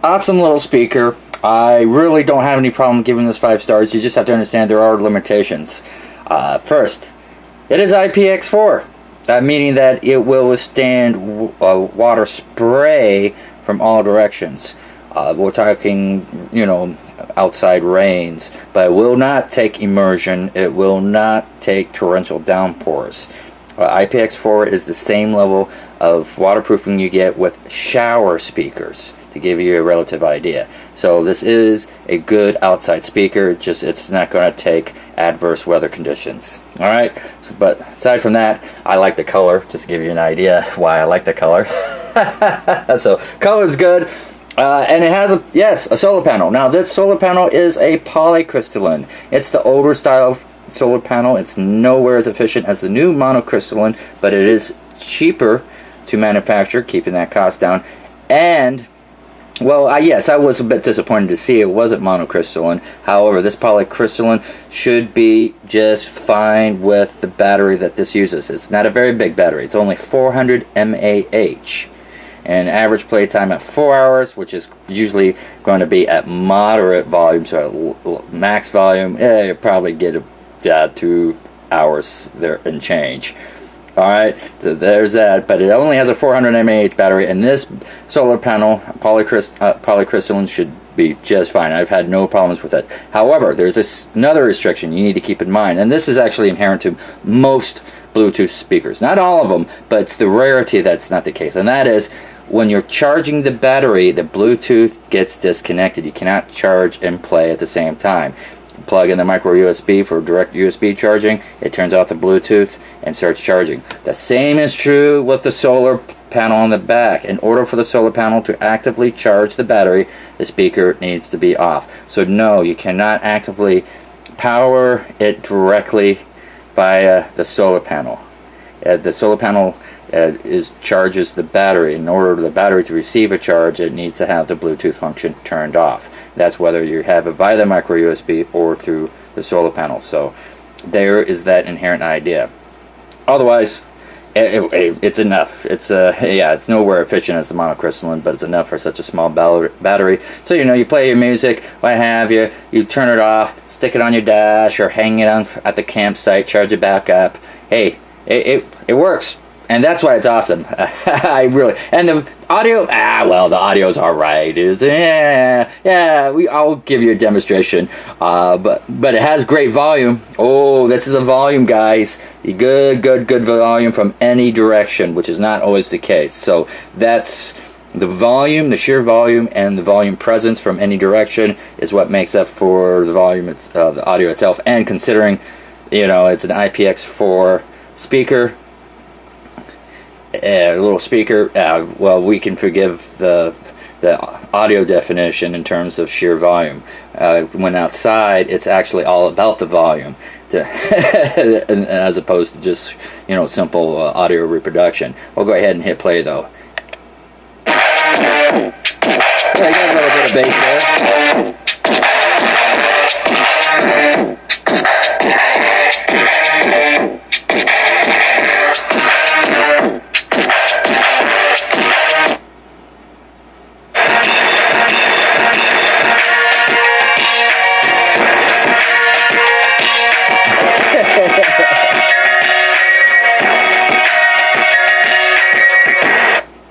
awesome little speaker. I really don't have any problem giving this 5 stars. You just have to understand there are limitations. First, it is IPX4. Meaning that it will withstand water spray from all directions. We're talking, outside rains, but it will not take immersion. It will not take torrential downpours. IPX4 is the same level of waterproofing you get with shower speakers, to give you a relative idea. So this is a good outside speaker, just it's not going to take adverse weather conditions. Alright, but aside from that, I like the color, just to give you an idea why I like the color. So, color is good. And it has a solar panel. Now this solar panel is a polycrystalline. It's the older style solar panel. It's nowhere as efficient as the new monocrystalline, but it is cheaper to manufacture, keeping that cost down. And well, yes, I was a bit disappointed to see it wasn't monocrystalline. However, this polycrystalline should be just fine with the battery that this uses. It's not a very big battery. It's only 400 mAh. And average playtime at 4 hours, which is usually going to be at moderate volume, so at max volume, you'll probably get 2 hours there and change. Alright, so there's that, but it only has a 400 mAh battery, and this solar panel, polycrystalline, should be just fine. I've had no problems with it. However, there's another restriction you need to keep in mind, and this is actually inherent to most Bluetooth speakers. Not all of them, but it's the rarity that's not the case, and that is when you're charging the battery, the Bluetooth gets disconnected. You cannot charge and play at the same time. Plug in the micro USB for direct USB charging, it turns off the Bluetooth and starts charging. The same is true with the solar panel on the back. In order for the solar panel to actively charge the battery, the speaker needs to be off. So no, you cannot actively power it directly via the solar panel. The solar panel charges the battery. In order for the battery to receive a charge, it needs to have the Bluetooth function turned off. That's whether you have it via the micro USB or through the solar panel. So there is that inherent idea. Otherwise, it's enough. It's nowhere efficient as the monocrystalline, but it's enough for such a small battery. So you play your music, what have you. You turn it off, stick it on your dash, or hang it on at the campsite, charge it back up. Hey, it works. And that's why it's awesome. And the audio, the audio's alright. I'll give you a demonstration. But it has great volume. Oh, this is a volume, guys. Good volume from any direction, which is not always the case. So that's the volume, the sheer volume, and the volume presence from any direction is what makes up for the volume, the audio itself. And considering, it's an IPX4 speaker, a little speaker, we can forgive the audio definition in terms of sheer volume. When outside, it's actually all about the volume, as opposed to just simple audio reproduction. We'll go ahead and hit play though. So I got a little bit of bass there.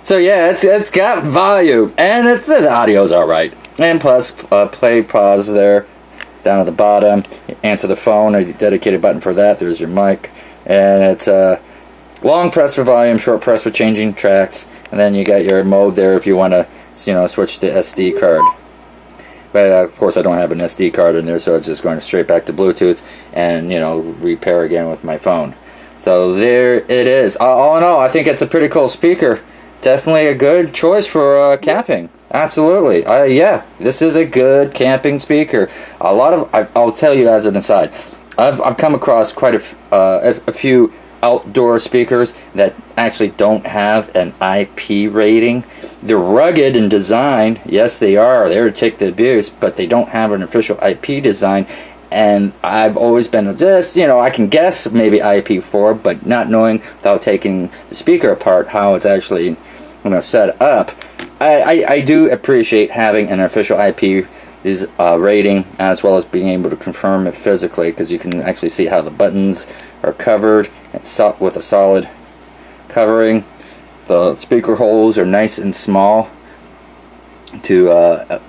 So yeah, it's got volume, and the audio's alright. And plus, play, pause there, down at the bottom. Answer the phone, a dedicated button for that. There's your mic, and it's long press for volume, short press for changing tracks, and then you got your mode there if you want to, switch to SD card. But of course, I don't have an SD card in there, so it's just going straight back to Bluetooth, and repair again with my phone. So there it is. All in all, I think it's a pretty cool speaker. Definitely a good choice for camping. Absolutely. This is a good camping speaker. I'll tell you as an aside, I've come across quite a few outdoor speakers that actually don't have an IP rating. They're rugged in design. Yes, they are. They're to take the abuse, but they don't have an official IP design. And I've always been just, I can guess maybe IP4, but not knowing without taking the speaker apart how it's actually set up. I do appreciate having an official IP rating, as well as being able to confirm it physically, because you can actually see how the buttons are covered with a solid covering. The speaker holes are nice and small to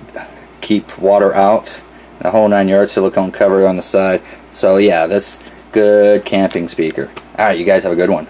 keep water out. The whole 9 yards, silicone cover on the side. So yeah, that's good camping speaker. Alright, you guys have a good one.